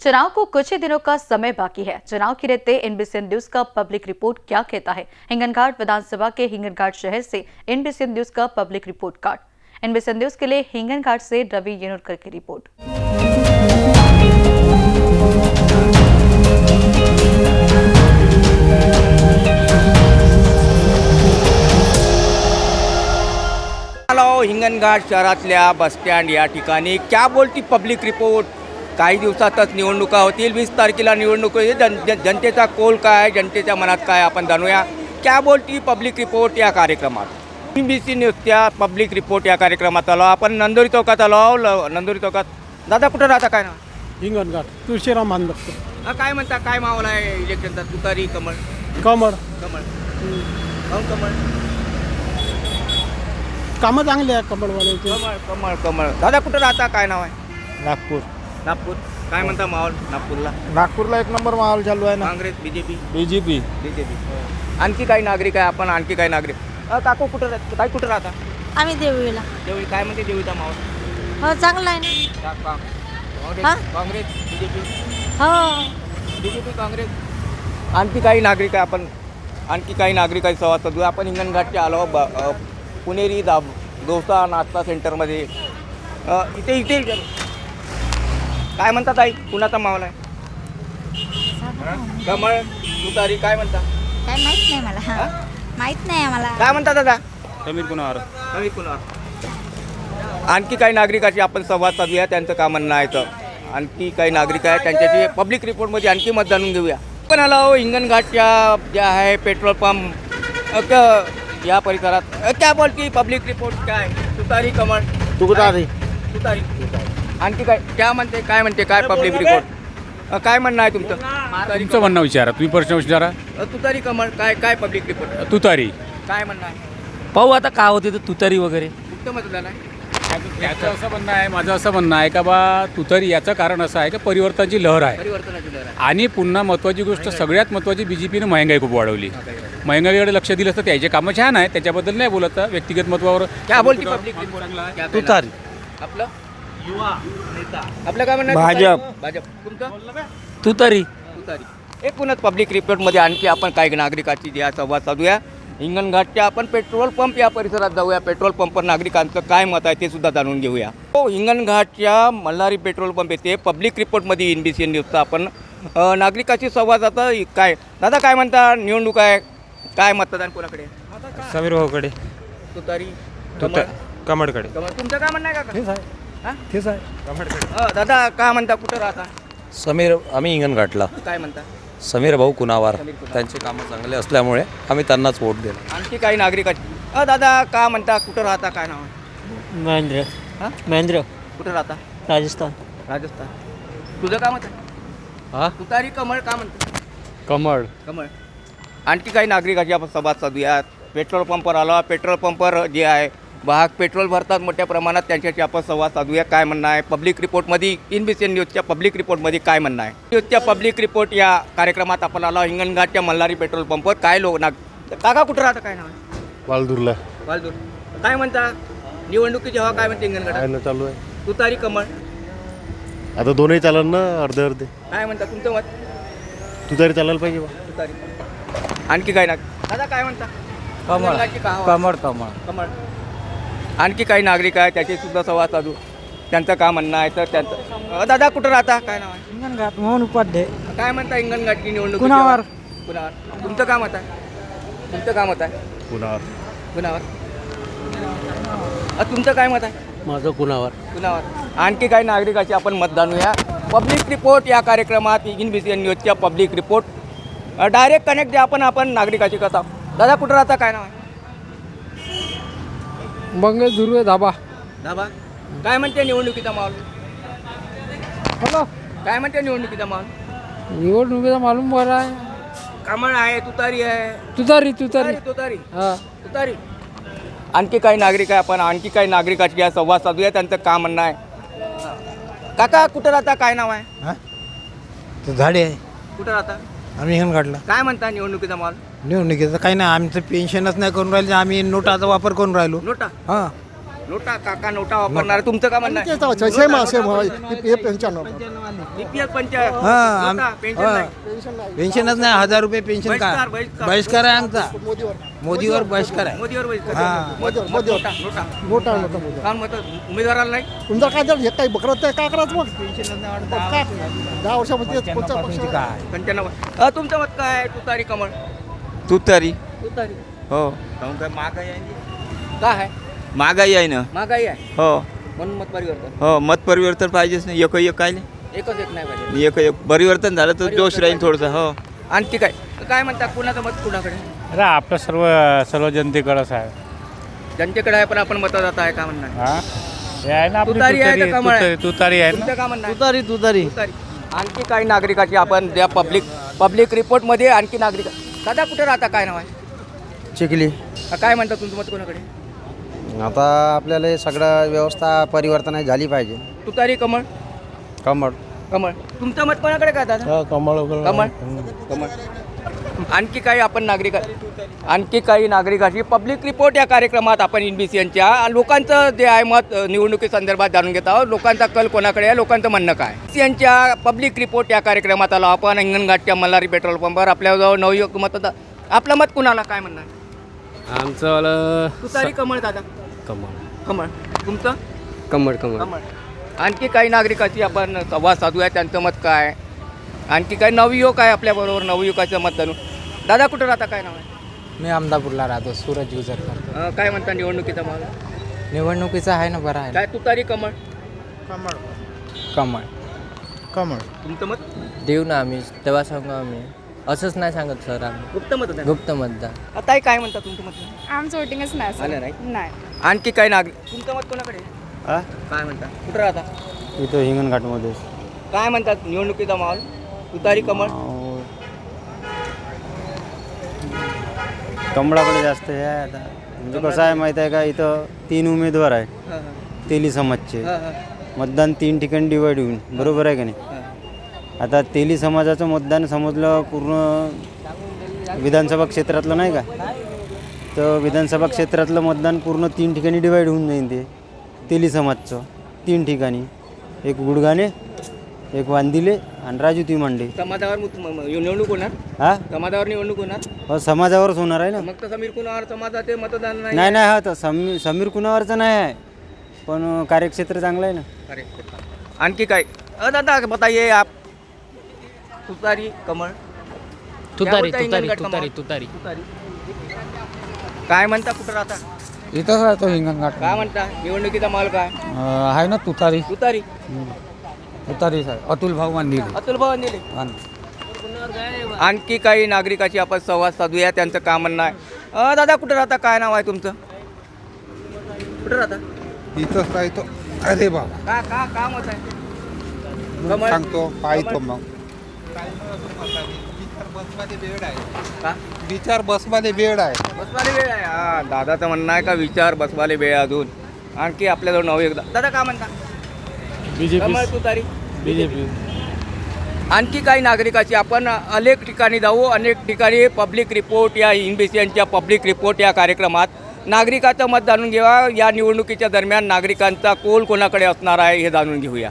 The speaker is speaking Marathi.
चुनाव को कुछ ही दिनों का समय बाकी है। चुनाव की रहते एनबीसी न्यूज का पब्लिक रिपोर्ट क्या कहता है। हिंगनघाट विधानसभा के हिंगनघाट शहर से एनबीसी न्यूज का public report card. NBC news के लिए हिंगनघाट से रवि येनुरकर की रिपोर्ट। हिंगनघाट शहरातल्या बस स्टँड या ठिकाणी क्या बोलती पब्लिक रिपोर्ट। काही दिवसातच निवडणुका होतील। 20 तारखेला निवडणूक होईल। जनतेचा कौल काय, जनतेच्या मनात काय आपण जाणूया। क्या बोलती पब्लिक रिपोर्ट या कार्यक्रमात एनबीसी न्यूजच्या पब्लिक रिपोर्ट या कार्यक्रमात आलो आपण। नंदोरी चौकात आलो। नंदोरी चौकात दादा कुठं राहता काय ना? हिंगणघाट तुळशीराम मानदत्त. काय म्हणता, काय माहोल आहे इलेक्शनचा? तुतारी कमळ? कमळ. कमळ. कमळ. कामं चांगली आहे कमळवाल्याचे. कमळ कमळ कमळ. दादा कुठं राहता काय नाव आहे? नागपूर. नागपूर. काय म्हणता माहोल नागपूरला? नागपूरला एक नंबर माहोल चालू आहे ना. काँग्रेस बीजेपी? बीजेपी. आणखी काही नागरिक आहे आपण, आणखी काही नागरिक. काकू कुठं काय कुठं राहता? आम्ही देवीला. देवळी. काय म्हणते देवीचा माहोल? हो चांगला आहे ना. काँग्रेस बीजेपी? हो बीजेपी काँग्रेस. आणखी काही नागरिक आहे आपण, आणखी काही नागरिक आहे संवाद साधूया आपण। हिंगणघाटचे आलो पुणेरी डोसा नाश्ता सेंटरमध्ये। इथे काय म्हणतात ताई, कुणाचा माहोल आहे? कमळ तुतारी काय म्हणता? काय माहित नाही मला. माहित नाही आम्हाला. काय म्हणता दादा? समीर कुणावर. आणखी काही नागरिकाची आपण संवाद साधूया, त्यांचं काय म्हणणं आहे तर आणखी काही नागरिक आहेत त्यांच्याशी पब्लिक रिपोर्टमध्ये आणखी मत जाणून घेऊया। पण आलो हिंगणघाटच्या ज्या आहे पेट्रोल पंप या परिसरात। क्या बोलती पब्लिक रिपोर्ट काय? तुतारी कमळ? तुतारी. तुतारी. आणखी काय क्या म्हणते, काय म्हणते, काय पब्लिक रिपोर्ट काय म्हणणं आहे तुमचं? तुमचं म्हणणं विचारा, तुम्ही प्रश्न विचारा. तुतारी कमळ काय काय पब्लिक रिपोर्ट तुतारी. काय म्हणणं आहे? पाहू आता काय होते तर तुतारी वगैरे. कुठं मतदान आहे? याचं असं म्हणणं आहे, माझं असं म्हणणं आहे का बा तुतारी याचं कारण असं आहे की परिवर्तनाची लहर आहे. परिवर्तनाची लहर आहे. आणि पुन्हा महत्त्वाची गोष्ट, सगळ्यात महत्त्वाची बीजेपीनं महंगाई खूप वाढवली. महंगाईकडे लक्ष दिलं असतं. त्याचे कामं छान आहे, त्याच्याबद्दल नाही बोलत. व्यक्तिगत महत्त्वावर क्या बोलती पब्लिक रिपोर्ट? तुतारी. आपलं युवा नेता आपलं काय म्हणणं? भाजप. तुमचं? तुतारी. तुतारी. एकूणच पब्लिक रिपोर्टमध्ये आणखी आपण काही नागरिकाची जे संवाद साधूया। हिंगणघाटच्या आपण पेट्रोल पंप या परिसरात जाऊया। पेट्रोल पंपवर नागरिकांचं काय मत आहे ते सुद्धा जाणून घेऊया। हिंगणघाटच्या मल्हारी पेट्रोल पंप येथे पब्लिक रिपोर्टमध्ये एनबीसी न्यूजचा आपण नागरिकाशी संवाद आता काय दादा काय म्हणता? निवडणूक आहे, काय मतदान कोणाकडे? समीर भाऊकडे. तुतारी कमळकडे. तुमचं काय म्हणणं आहे का? तेच आहे. तेच आहे कमळकडे. दादा काय म्हणता, कुठं राहता? समीर. आम्ही हिंगणघाटला. काय म्हणता? समीर भाऊ कुणावार. समीर कुणावार. त्यांचे कामं चांगले असल्यामुळे आम्ही त्यांनाच वोट दिला. आणखी काही नागरिकाची दादा काय म्हणता, कुठं राहता, काय नाव आहे? महेंद्र. हां महेंद्र. कुठं राहता? राजस्थान. राजस्थान. तुझं काय मत आहे? तुतारी कमळ का म्हणतो? कमळ. कमळ. आणखी काही नागरिकाची आपण संवाद साधूयात। पेट्रोल पंपवर आलो। पेट्रोल पंपवर जे आहे वाहक पेट्रोल भरतात मोठ्या प्रमाणात, त्यांच्याशी आपण संवाद साधूया। काय म्हणणं आहे पब्लिक रिपोर्टमध्ये, एनबीसी न्यूजच्या पब्लिक रिपोर्टमध्ये काय म्हणणं आहे? न्यूजच्या पब्लिक रिपोर्ट या कार्यक्रमात आपण आलो हिंगणघाटच्या मल्हारी पेट्रोल पंपवर। काय लोक काका कुठं राहतं, काय नाव आहे? वालदूरला. वालदूर. काय म्हणता निवडणुकीची हवा काय म्हणते हिंगणघाटात? चालू आहे. तुतारी कमळ? आता दोन्ही चालेल ना, अर्धे अर्धे. काय म्हणता तुमचं मत? तुतारी चालायला पाहिजे. तुतारी. आणखी काय दादा काय म्हणता? हिंगणघाटची का हवा? कमळ. कमळ. कमळ. आणखी काही नागरिक आहे त्याचे सुद्धा संवाद साधू, त्यांचं काय म्हणणं आहे तर त्यांचं। दादा कुठं राहता, काय नाव आहे? हिंगणघाट मोहन उपाध्याय. काय म्हणता हिंगणघाटची निवडणूक? कुणावर. कुणावर. तुमचं काय मत आहे? तुमचं काय मत आहे? कुणावर. कुणावर. तुमचं काय मत आहे? माझं कुणावर. कुणावर. आणखी काही नागरिकाची आपण मत जाणूया। पब्लिक रिपोर्ट या कार्यक्रमात एनबीसी न्यूजच्या पब्लिक रिपोर्ट डायरेक्ट कनेक्ट द्या आपण नागरिकाची कथा। दादा कुठं राहता, काय नाव आहे? मंगेश धुर्वे धाबा. दाबा. काय म्हणते निवडणुकीचा माहोल? हॅलो. काय म्हणते निवडणुकीचा माहोल? निवडणुकीचा मालूम बरा आहे. कमळ आहे, तुतारी आहे? तुतारी. तुतारी. तुतारी. हा. तुतारी. आणखी काही नागरिक आहे आपण, आणखी काही नागरिकाची या संवाद साधूया, त्यांचं काय म्हणणं आहे? काका कुठं राहता, काय नाव आहे? झाडे आहे. कुठं राहता? आम्ही हिंगणघाटला. काय म्हणता निवडणुकीचा माहोल? निवडणुकीचं काही नाही, आमचं पेन्शनच नाही करून राहिले. आम्ही नोटाचा वापर करून राहिलो. नोटा. हां. नोटा काका नोटा वापरणार तुमचं का म्हणणं आहे? सेम हे पेन्शन EPF पंचायत हां, नोटा, पेन्शन नाही. पेन्शनच नाही 1000 रुपये पेन्शन बहिष्कार, का बहिष्कार. बहिष्कार आहे आमचा मोदीवर बहिष्कार आहे मोदीवर बहिष्कार. हां. नोटा मोठा काल मत उमेदवाराला नाही तुमचा काय जर हे काही बकरत आहे काय करायचं मग 10 वर्षामध्ये कोणता पक्ष पंच्याण्णव. तुमचं मत काय आहे? तुतारी कमळ तुतारी तुतारी हो काय महागाई आहे महागाई आहे ना महागाई आहे हो म्हणून मत परिवर्तन हो मत परिवर्तन पाहिजेच नाही एक काय नाही एकच एक नाही पाहिजे एक परिवर्तन झालं तर जोश राहील थोडंसं हो आणखी काय काय म्हणतात कुणाचं मत कुणाकडे अरे आपलं सर्व जनतेकडंच आहे जनतेकडे आहे पण आपण मतदाता आहे का म्हणणार हा हे आहे ना तुतारी आहे का कमळ आहे? तुतारी आहे तुमचं का म्हणणं आहे? तुतारी तुतारी. आणखी काही नागरिकाची आपण त्या पब्लिक रिपोर्टमध्ये आणखी नागरिक दादा कुठे राहता काय नाव आहे चिखली काय म्हणतात तुमचं मत कोणाकडे आता आपल्याला हे सगळं व्यवस्था परिवर्तन झाली पाहिजे तुतारी कमळ कमळ कमळ तुमचं मत कोणाकडे काय दादा कमळ कमळ आणखी काही नागरिकाची पब्लिक रिपोर्ट या कार्यक्रमात आपण इनबीसीएनच्या लोकांचं जे आहे मत निवडणुकी संदर्भात जाणून घेत आहोत लोकांचा कल कोणाकडे आहे लोकांचं म्हणणं काय इनबीसीएनच्या पब्लिक रिपोर्ट या कार्यक्रमात आलो आपण हिंगणघाटच्या मल्हारी पेट्रोल पंपावर आपल्याजवळ नवयुक्त मतदार आपलं मत कुणाला काय म्हणणार आमचं तुतारी कमळ दादा कमळ तुमचं कमळ कमळ आणखी काही नागरिकाची आपण संवाद साधूया त्यांचं मत काय आणखी काही नवयुवक आहे आपल्याबरोबर नवयुवकाचं मत जाणून दादा कुठं राहता काय नाव आहे मी अहमदापूरला राहतो सूरज युजरकर काय म्हणता निवडणुकीचा माल निवडणुकीचा आहे ना बरं आहे काय तुतारी कमळ कमळ तुमचं मत देऊ ना आम्ही तेव्हा सांगू आम्ही असंच नाही सांगत सर आम्ही गुप्त मतदान गुप्त मतदान आता काय म्हणता तुमचं मत आमचं वोटिंगच नाही आलं सर नाही नाही आणखी काही नागरिक तुमचं मत कोणाकडे आहे? काय म्हणता कुठं राहता इथं हिंगणघाटमध्ये काय म्हणतात निवडणुकीचा माहोल तुतारी कमळ कमळाकडे जास्त हे आहे आता म्हणजे कसं आहे माहीत आहे का इथं 3 उमेदवार आहे तेली समाजचे मतदान 3 ठिकाणी डिवाईड होऊन बरोबर आहे का नाही आता तेली समाजाचं मतदान समजलं पूर्ण विधानसभा क्षेत्रातलं नाही का तर विधानसभा क्षेत्रातलं मतदान पूर्ण 3 ठिकाणी डिवाईड होऊन जाईल ते तेली समाजचं 3 ठिकाणी एक गुडगाणे एक वांदिले आणि राजू तिमांडे समाजावर निवडणूक होणार हा समाजावर निवडणूक होणार हो समाजावरच होणार आहे ना मग तर समीर कुणावर समाजाचे मतदान नाही नाही नाही हा तर समीर कुणावरचं नाही आहे पण कार्यक्षेत्र चांगलं आहे ना अरे आणखी काय दादा बताइए आप तुतारी कमळ तुतारी क्या बोलता तुतारी हिंगणघाट तुतारी कमळ? तुतारी तुतारी काय म्हणता कुठं राहता इथंच राहतो हिंगणघाट काय म्हणता निवडणुकीचा माल काय आहे ना तुतारी तुतारी तुतारी सर अतुल भाऊ मंदिर अतुल भवन दिले आणखी काही नागरिकाची आपण संवाद साधूया त्यांचं काय म्हणणं आहे दादा कुठं राहता काय नाव आहे तुमचं कुठं राहता इथंच राहतो अरे बाबा का मत आहे कमळ सांगतो पाहतो मग का विचार बसमध्ये बेड आहे बसवाले वेळ आहे हा दादाचं म्हणणं आहे का विचार बसवाले वेळ आहे अजून आणखी आपल्याजवळ नऊ एकदा दादा काय म्हणता कमळ तुतारी बीजेपी आणखी काही नागरिकाची आपण अनेक ठिकाणी जाऊ अनेक ठिकाणी पब्लिक रिपोर्ट या इनबीसीएनच्या पब्लिक रिपोर्ट या कार्यक्रमात नागरिकाचं मत जाणून घेऊया या निवडणुकीच्या दरम्यान नागरिकांचा कौल कोणाकडे असणार आहे हे जाणून घेऊया